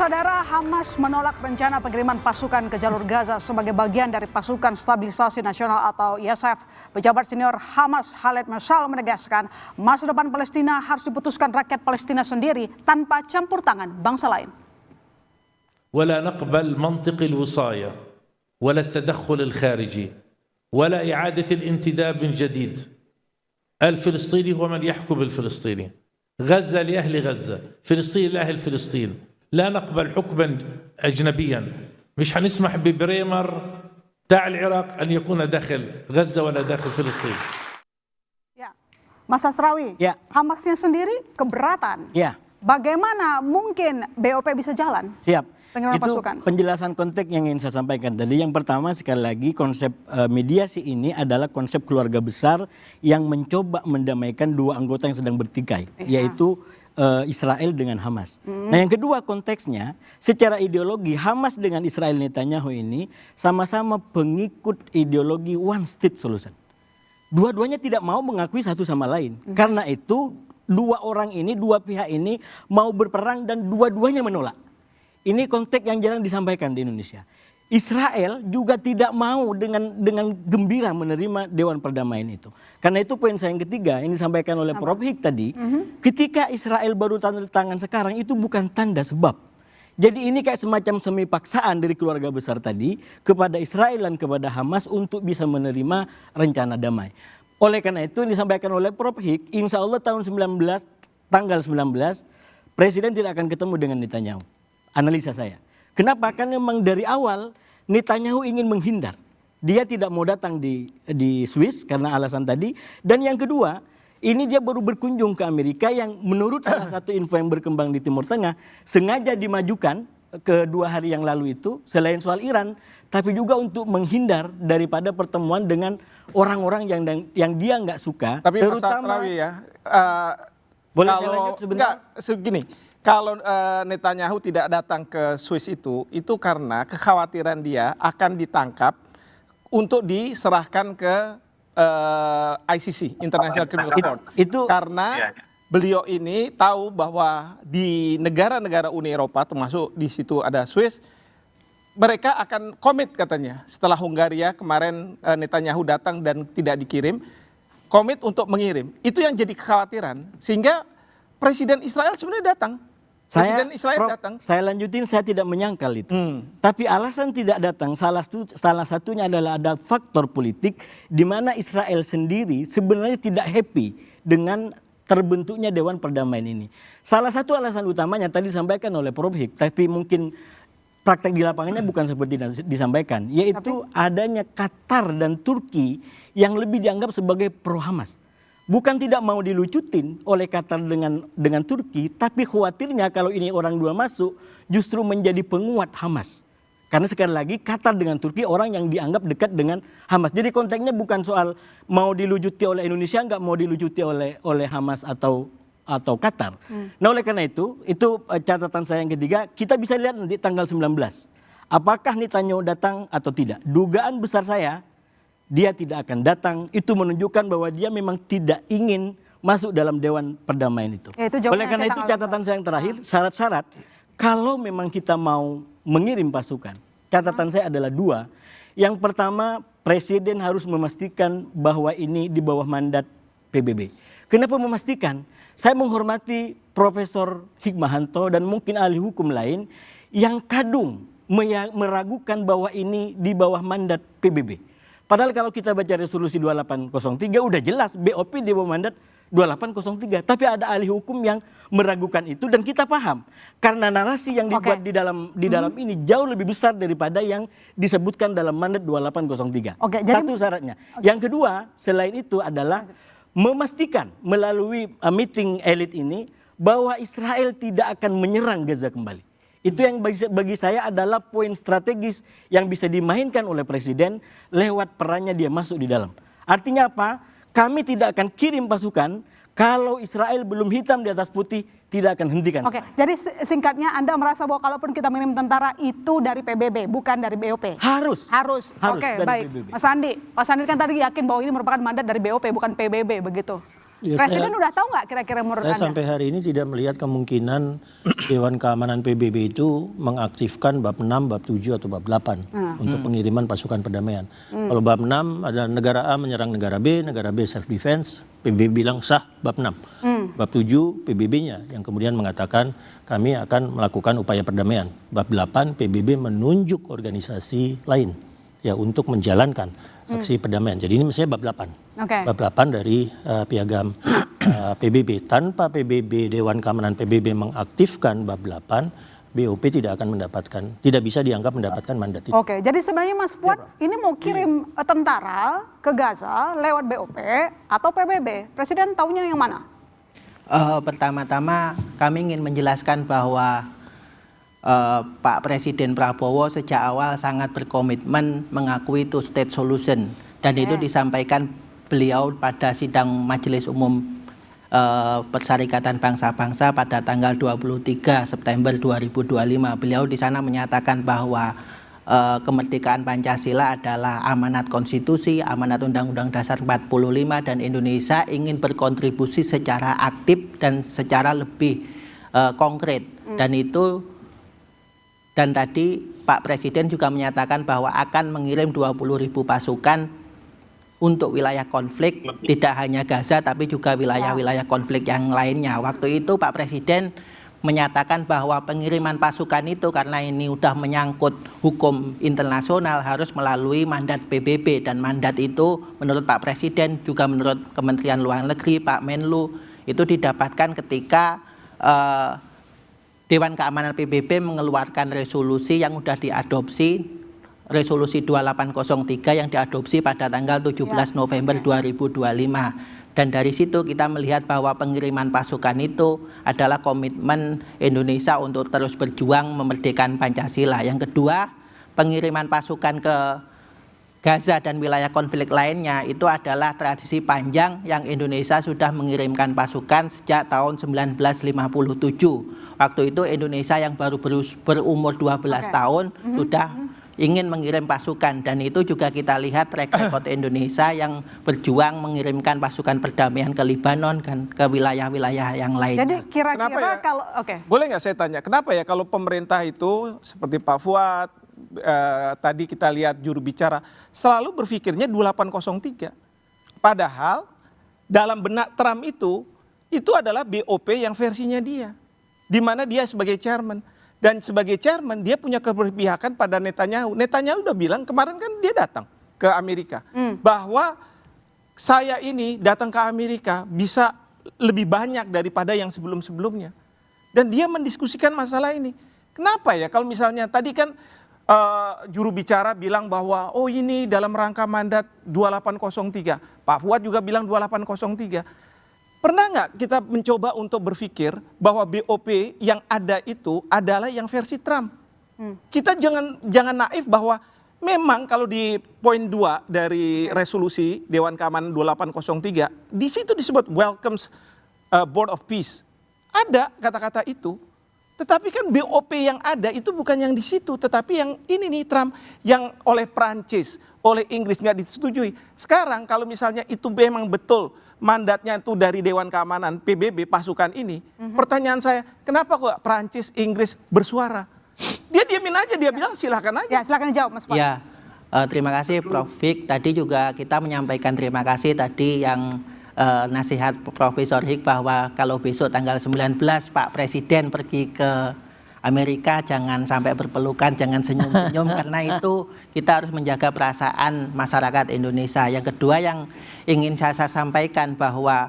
Saudara, Hamas menolak rencana pengiriman pasukan ke jalur Gaza sebagai bagian dari pasukan stabilisasi nasional atau ISF. Pejabat senior Hamas Khaled Masal menegaskan masa depan Palestina harus diputuskan rakyat Palestina sendiri tanpa campur tangan bangsa lain. ولا نقبل منطق الوصاية ولا التدخل الخارجي ولا إعادة الانتداب من جديد. الفلسطيني هو من يحكم الفلسطيني، غزة لأهل غزة، فلسطين لأهل فلسطين. لا نقبل حكما أجنبيا، مش هنسمح ببريمر تاع العراق أن يكون داخل غزة ولا داخل فلسطين. Ya, Mas Asrawi, Ya. Hamasnya sendiri keberatan. Ya. Bagaimana mungkin BOP bisa jalan? Siap. Pengiriman Itu pasukan. penjelasan konteks yang ingin saya sampaikan tadi. Yang pertama, sekali lagi, konsep mediasi ini adalah konsep keluarga besar yang mencoba mendamaikan dua anggota yang sedang bertikai, yaitu Israel dengan Hamas. Nah, yang kedua konteksnya, secara ideologi Hamas dengan Israel Netanyahu ini sama-sama pengikut ideologi one state solution. Dua-duanya tidak mau mengakui satu sama lain. Karena itu dua orang ini, dua pihak ini mau berperang dan dua-duanya menolak. Ini konteks yang jarang disampaikan di Indonesia. Israel juga tidak mau dengan gembira menerima Dewan Perdamaian itu. Karena itu poin saya yang ketiga yang disampaikan oleh Prof. Hik tadi. Ketika Israel baru tanda tangan sekarang itu bukan tanda sebab. Jadi ini kayak semacam semi paksaan dari keluarga besar tadi kepada Israel dan kepada Hamas untuk bisa menerima rencana damai. Oleh karena itu yang disampaikan oleh Prof. Hik, insya Allah tanggal 19 Presiden tidak akan ketemu dengan Netanyahu. Analisa saya. Kenapa? Karena memang dari awal Netanyahu ingin menghindar. Dia tidak mau datang di Swiss karena alasan tadi. Dan yang kedua, ini dia baru berkunjung ke Amerika yang menurut salah satu info yang berkembang di Timur Tengah sengaja dimajukan ke 2 hari yang lalu itu selain soal Iran, tapi juga untuk menghindar daripada pertemuan dengan orang-orang yang dia nggak suka. Tapi terutama, Mas Asrawi ya, boleh saya lanjut sebentar? Segini. Kalau Netanyahu tidak datang ke Swiss itu karena kekhawatiran dia akan ditangkap untuk diserahkan ke ICC, International Criminal Court. Itu karena beliau ini tahu bahwa di negara-negara Uni Eropa, termasuk di situ ada Swiss, mereka akan komit katanya. Setelah Hungaria kemarin Netanyahu datang dan tidak dikirim, komit untuk mengirim. Itu yang jadi kekhawatiran. Sehingga Presiden Israel sebenarnya datang. Saya lanjutin, saya tidak menyangkal itu. Tapi alasan tidak datang salah satunya adalah ada faktor politik di mana Israel sendiri sebenarnya tidak happy dengan terbentuknya Dewan Perdamaian ini. Salah satu alasan utamanya tadi disampaikan oleh Prof. Hik, tapi mungkin praktek di lapangannya bukan seperti disampaikan, yaitu adanya Qatar dan Turki yang lebih dianggap sebagai pro Hamas. Bukan tidak mau dilucutin oleh Qatar dengan Turki, tapi khawatirnya kalau ini orang dua masuk justru menjadi penguat Hamas. Karena sekali lagi Qatar dengan Turki orang yang dianggap dekat dengan Hamas. Jadi konteksnya bukan soal mau dilucuti oleh Indonesia, nggak mau dilucuti oleh Hamas atau Qatar. Nah oleh karena itu catatan saya yang ketiga, kita bisa lihat nanti tanggal 19. Apakah Netanyahu datang atau tidak? Dugaan besar saya, dia tidak akan datang. Itu menunjukkan bahwa dia memang tidak ingin masuk dalam Dewan Perdamaian itu. Oleh karena itu catatan saya yang terakhir, syarat-syarat kalau memang kita mau mengirim pasukan, catatan saya adalah 2. Yang pertama, Presiden harus memastikan bahwa ini di bawah mandat PBB. Kenapa memastikan? Saya menghormati Profesor Hikmahanto dan mungkin ahli hukum lain yang kadung meragukan bahwa ini di bawah mandat PBB. Padahal kalau kita baca resolusi 2803 udah jelas BOP di bawah mandat 2803. Tapi ada ahli hukum yang meragukan itu dan kita paham. Karena narasi yang dibuat di dalam ini jauh lebih besar daripada yang disebutkan dalam mandat 2803. Satu syaratnya. Yang kedua selain itu adalah memastikan melalui meeting elit ini bahwa Israel tidak akan menyerang Gaza kembali. Itu yang bagi saya adalah poin strategis yang bisa dimainkan oleh Presiden lewat perannya dia masuk di dalam. Artinya apa? Kami tidak akan kirim pasukan kalau Israel belum hitam di atas putih, tidak akan hentikan. Jadi singkatnya Anda merasa bahwa kalaupun kita mengirim tentara itu dari PBB, bukan dari BOP? Harus. Baik. PBB. Mas Sandi kan tadi yakin bahwa ini merupakan mandat dari BOP, bukan PBB, begitu? Ya, Presiden udah tahu nggak kira-kira menurut saya Anda? sampai hari ini tidak melihat kemungkinan Dewan Keamanan PBB itu mengaktifkan bab 6, bab 7 atau bab 8 untuk pengiriman pasukan perdamaian. Kalau bab 6 ada negara A menyerang negara B self defense, PBB bilang sah bab 6. Bab 7 PBB-nya yang kemudian mengatakan kami akan melakukan upaya perdamaian. Bab 8 PBB menunjuk organisasi lain ya untuk menjalankan aksi perdamaian. Jadi ini mestinya bab 8. Oke. Bab 8 dari piagam PBB. Tanpa PBB, Dewan Keamanan PBB mengaktifkan bab 8, BOP tidak bisa dianggap mendapatkan mandat itu. Oke, jadi sebenarnya Mas Fuad ini mau kirim tentara ke Gaza lewat BOP atau PBB? Presiden tahunya yang mana? Pertama-tama kami ingin menjelaskan bahwa Pak Presiden Prabowo sejak awal sangat berkomitmen mengakui two state solution, dan itu disampaikan beliau pada sidang Majelis Umum Perserikatan Bangsa-Bangsa pada tanggal 23 September 2025. Beliau di sana menyatakan bahwa kemerdekaan Pancasila adalah amanat konstitusi, amanat Undang-Undang Dasar 45, dan Indonesia ingin berkontribusi secara aktif dan secara lebih konkret. Dan tadi Pak Presiden juga menyatakan bahwa akan mengirim 20.000 pasukan untuk wilayah konflik, tidak hanya Gaza tapi juga wilayah-wilayah konflik yang lainnya. Waktu itu Pak Presiden menyatakan bahwa pengiriman pasukan itu karena ini sudah menyangkut hukum internasional harus melalui mandat PBB, dan mandat itu menurut Pak Presiden juga menurut Kementerian Luar Negeri, Pak Menlu, itu didapatkan ketika Dewan Keamanan PBB mengeluarkan resolusi yang sudah diadopsi, resolusi 2803 yang diadopsi pada tanggal 17 November 2025. Dan dari situ kita melihat bahwa pengiriman pasukan itu adalah komitmen Indonesia untuk terus berjuang memerdekakan Pancasila. Yang kedua, pengiriman pasukan ke Gaza dan wilayah konflik lainnya itu adalah tradisi panjang yang Indonesia sudah mengirimkan pasukan sejak tahun 1957. Waktu itu Indonesia yang baru berumur 12 tahun sudah ingin mengirim pasukan, dan itu juga kita lihat track record Indonesia yang berjuang mengirimkan pasukan perdamaian ke Libanon dan ke wilayah-wilayah yang lain. Jadi kira-kira kalau boleh nggak saya tanya, kenapa ya kalau pemerintah itu seperti Pak Fuad, tadi kita lihat juru bicara selalu berpikirnya 2803, padahal dalam benak Trump itu adalah BOP yang versinya dia, di mana dia sebagai chairman. Dan sebagai chairman dia punya keberpihakan pada Netanyahu. Netanyahu udah bilang kemarin kan dia datang ke Amerika. Bahwa saya ini datang ke Amerika bisa lebih banyak daripada yang sebelum-sebelumnya. Dan dia mendiskusikan masalah ini. Kenapa ya kalau misalnya tadi kan juru bicara bilang bahwa oh ini dalam rangka mandat 2803. Pak Fuad juga bilang 2803. Pernah nggak kita mencoba untuk berpikir bahwa BOP yang ada itu adalah yang versi Trump? Kita jangan naif bahwa memang kalau di poin 2 dari resolusi Dewan Keamanan 2803, di situ disebut welcomes Board of Peace. Ada kata-kata itu, tetapi kan BOP yang ada itu bukan yang di situ, tetapi yang ini nih Trump yang oleh Prancis, oleh Inggris nggak disetujui. Sekarang kalau misalnya itu memang betul mandatnya itu dari Dewan Keamanan PBB pasukan ini, pertanyaan saya, kenapa kok Prancis, Inggris bersuara? Dia diamin aja, dia bilang silakan aja. Ya, silakan dijawab Mas Fuad. Ya, terima kasih Prof. Hik. Tadi juga kita menyampaikan terima kasih tadi yang nasihat Profesor Hik bahwa kalau besok tanggal 19 Pak Presiden pergi ke Amerika jangan sampai berpelukan, jangan senyum-senyum karena itu kita harus menjaga perasaan masyarakat Indonesia. Yang kedua yang ingin saya sampaikan bahwa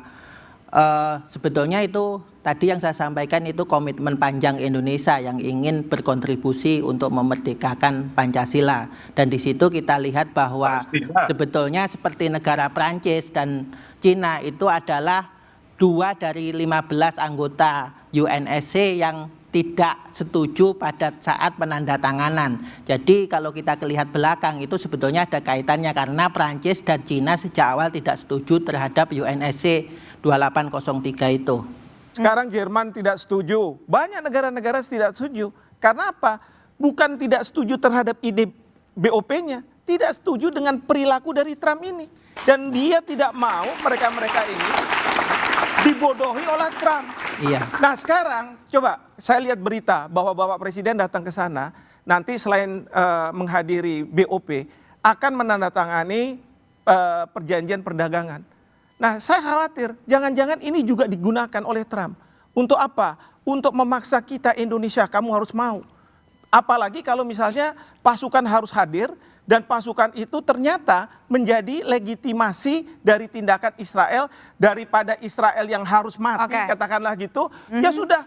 sebetulnya itu tadi yang saya sampaikan itu komitmen panjang Indonesia yang ingin berkontribusi untuk memerdekakan Pancasila. Dan di situ kita lihat bahwa sebetulnya seperti negara Prancis dan Cina itu adalah 2 dari 15 anggota UNSC yang tidak setuju pada saat penandatanganan. Jadi kalau kita lihat belakang itu sebetulnya ada kaitannya karena Prancis dan Cina sejak awal tidak setuju terhadap UNSC 2803 itu. Sekarang Jerman tidak setuju, banyak negara-negara tidak setuju. Karena apa? Bukan tidak setuju terhadap ide BOP-nya, tidak setuju dengan perilaku dari Trump ini. Dan dia tidak mau mereka-mereka ini dibodohi oleh Trump. Iya. Nah sekarang coba saya lihat berita bahwa Bapak Presiden datang ke sana, nanti selain menghadiri BOP, akan menandatangani perjanjian perdagangan. Nah saya khawatir, jangan-jangan ini juga digunakan oleh Trump. Untuk apa? Untuk memaksa kita Indonesia, kamu harus mau. Apalagi kalau misalnya pasukan harus hadir, dan pasukan itu ternyata menjadi legitimasi dari tindakan Israel, daripada Israel yang harus mati, katakanlah gitu, ya sudah,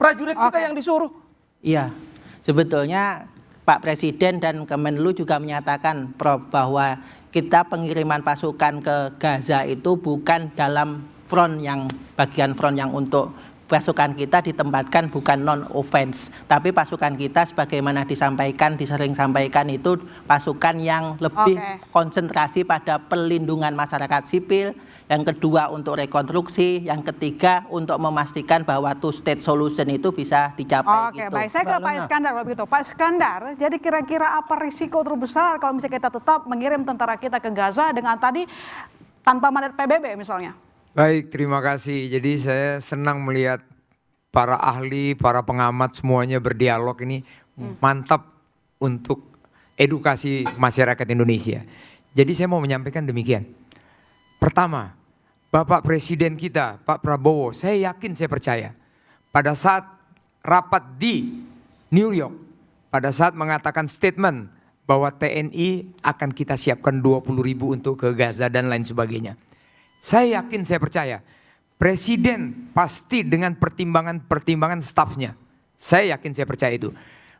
prajurit kita yang disuruh. Iya, sebetulnya Pak Presiden dan Kemenlu juga menyatakan, Prof, bahwa kita pengiriman pasukan ke Gaza itu bukan dalam front yang, bagian front yang untuk pasukan kita ditempatkan bukan non-offense, tapi pasukan kita sebagaimana disering sampaikan itu pasukan yang lebih konsentrasi pada perlindungan masyarakat sipil, yang kedua untuk rekonstruksi, yang ketiga untuk memastikan bahwa two-state solution itu bisa dicapai. Oke, baik. Saya ke Pak Iskandar kalau begitu. Pak Iskandar, jadi kira-kira apa risiko terbesar kalau misalnya kita tetap mengirim tentara kita ke Gaza dengan tadi tanpa mandat PBB misalnya? Baik, terima kasih. Jadi saya senang melihat para ahli, para pengamat semuanya berdialog ini mantap untuk edukasi masyarakat Indonesia. Jadi saya mau menyampaikan demikian. Pertama, Bapak Presiden kita, Pak Prabowo, saya yakin, saya percaya, pada saat rapat di New York, pada saat mengatakan statement bahwa TNI akan kita siapkan 20.000 untuk ke Gaza dan lain sebagainya. Saya yakin, saya percaya, Presiden pasti dengan pertimbangan stafnya. Saya yakin, saya percaya itu.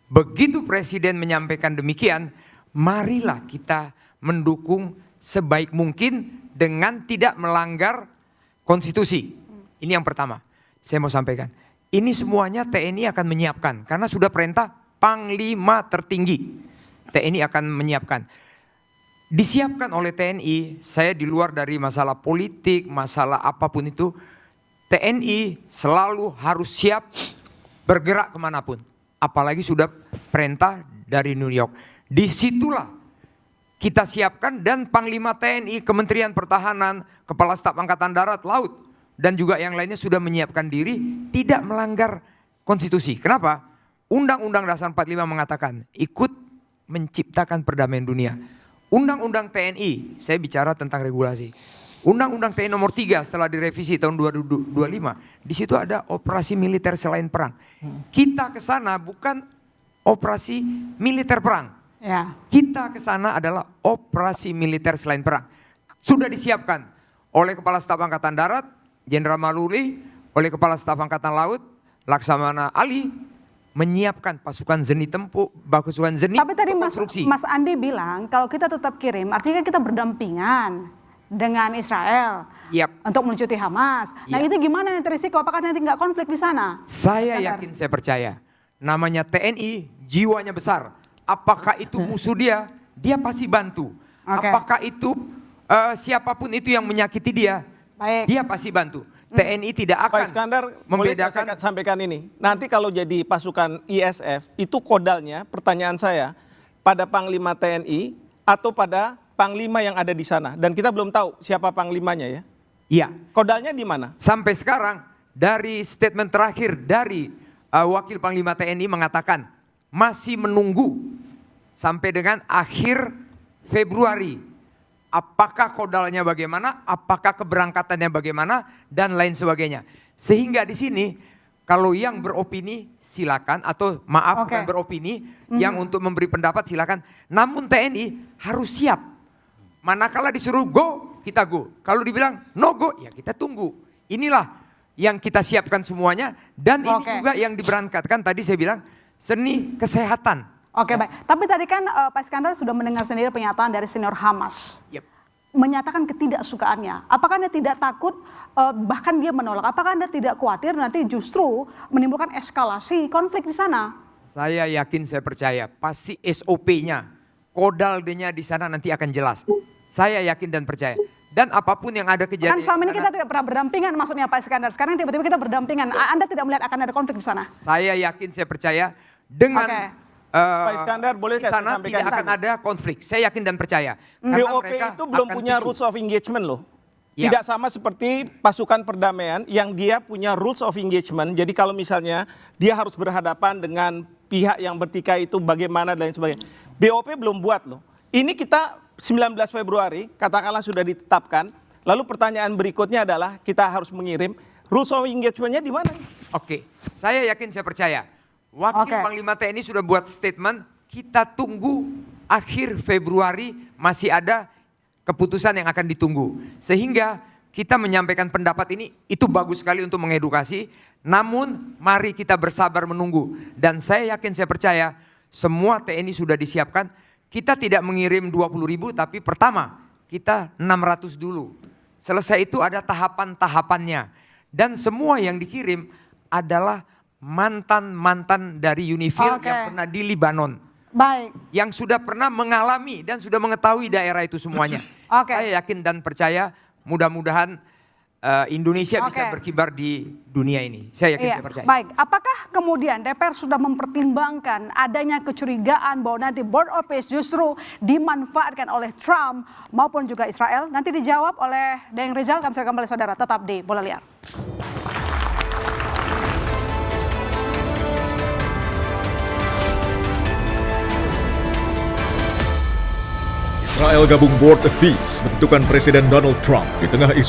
Begitu Presiden menyampaikan demikian, marilah kita mendukung sebaik mungkin dengan tidak melanggar konstitusi. Ini yang pertama. Saya mau sampaikan. Ini semuanya TNI akan menyiapkan. Karena sudah perintah Panglima tertinggi. TNI akan menyiapkan. Disiapkan oleh TNI, saya di luar dari masalah politik, masalah apapun itu, TNI selalu harus siap bergerak kemanapun. Apalagi sudah perintah dari New York. Disitulah kita siapkan, dan Panglima TNI, Kementerian Pertahanan, Kepala Staf Angkatan Darat, Laut, dan juga yang lainnya sudah menyiapkan diri tidak melanggar konstitusi. Kenapa? Undang-Undang Dasar 45 mengatakan ikut menciptakan perdamaian dunia. Undang-Undang TNI, saya bicara tentang regulasi. Undang-Undang TNI nomor 3 setelah direvisi tahun 2025, di situ ada operasi militer selain perang. Kita ke sana bukan operasi militer perang. Ya. Kita ke sana adalah operasi militer selain perang. Sudah disiapkan oleh Kepala Staf Angkatan Darat, Jenderal Maluli, oleh Kepala Staf Angkatan Laut, Laksamana Ali, menyiapkan pasukan zeni tempur, pasukan zeni. Tapi tadi Mas Andi bilang kalau kita tetap kirim, artinya kita berdampingan dengan Israel untuk melucuti Hamas. Nah itu gimana nanti risiko? Apakah nanti nggak konflik di sana? Saya yakin, saya percaya. Namanya TNI, jiwanya besar. Apakah itu musuh dia pasti bantu. Apakah itu siapapun itu yang menyakiti dia pasti bantu. TNI tidak akan Pak Iskandar, membedakan. Boleh saya sampaikan ini. Nanti kalau jadi pasukan ISF, itu kodalnya, pertanyaan saya, pada Panglima TNI atau pada Panglima yang ada di sana. Dan kita belum tahu siapa Panglimanya ya. Iya. Kodalnya di mana? Sampai sekarang, dari statement terakhir dari Wakil Panglima TNI mengatakan, masih menunggu sampai dengan akhir Februari. Apakah kodalnya bagaimana, apakah keberangkatannya bagaimana, dan lain sebagainya. Sehingga di sini, kalau yang beropini silakan, atau maaf bukan beropini, yang untuk memberi pendapat silakan. Namun TNI harus siap. Manakala disuruh go, kita go. Kalau dibilang no go, ya kita tunggu. Inilah yang kita siapkan semuanya, dan ini juga yang diberangkatkan tadi saya bilang, seni kesehatan. Oke, baik. Tapi tadi kan Pak Iskandar sudah mendengar sendiri pernyataan dari senior Hamas. Menyatakan ketidaksukaannya. Apakah Anda tidak takut, bahkan dia menolak, apakah Anda tidak khawatir nanti justru menimbulkan eskalasi konflik di sana? Saya yakin, saya percaya, pasti SOP-nya, kodalnya di sana nanti akan jelas. Saya yakin dan percaya. Dan apapun yang ada kejadian. Kan selama ini kita tidak pernah berdampingan maksudnya Pak Iskandar. Sekarang tiba-tiba kita berdampingan. Anda tidak melihat akan ada konflik di sana? Saya yakin, saya percaya dengan Pak Iskandar, boleh di sana tidak akan ada konflik. Saya yakin dan percaya. BOP itu belum punya rules of engagement loh. Ya. Tidak sama seperti pasukan perdamaian yang dia punya rules of engagement. Jadi kalau misalnya dia harus berhadapan dengan pihak yang bertikai itu bagaimana dan lain sebagainya. BOP belum buat loh. Ini kita 19 Februari katakanlah sudah ditetapkan. Lalu pertanyaan berikutnya adalah kita harus mengirim rules of engagement-nya di mana? Oke, saya yakin, saya percaya. Wakil Oke. Panglima TNI sudah buat statement, kita tunggu akhir Februari masih ada keputusan yang akan ditunggu. Sehingga kita menyampaikan pendapat ini, itu bagus sekali untuk mengedukasi. Namun mari kita bersabar menunggu. Dan saya yakin, saya percaya semua TNI sudah disiapkan. Kita tidak mengirim 20.000, tapi pertama kita 600 dulu. Selesai itu ada tahapan-tahapannya. Dan semua yang dikirim adalah mantan-mantan dari UNIFIL Oke. yang pernah di Libanon. Baik. Yang sudah pernah mengalami dan sudah mengetahui daerah itu semuanya. Oke. Saya yakin dan percaya mudah-mudahan Indonesia bisa Oke. berkibar di dunia ini. Saya yakin, Iya, saya percaya. baik. Apakah kemudian DPR sudah mempertimbangkan adanya kecurigaan bahwa nanti Board of Peace justru dimanfaatkan oleh Trump maupun juga Israel? Nanti dijawab oleh Deng Rizal. Kami silakan kembali saudara, tetap di Bola Liar. Israel gabung Board of Peace, bentukan Presiden Donald Trump di tengah isu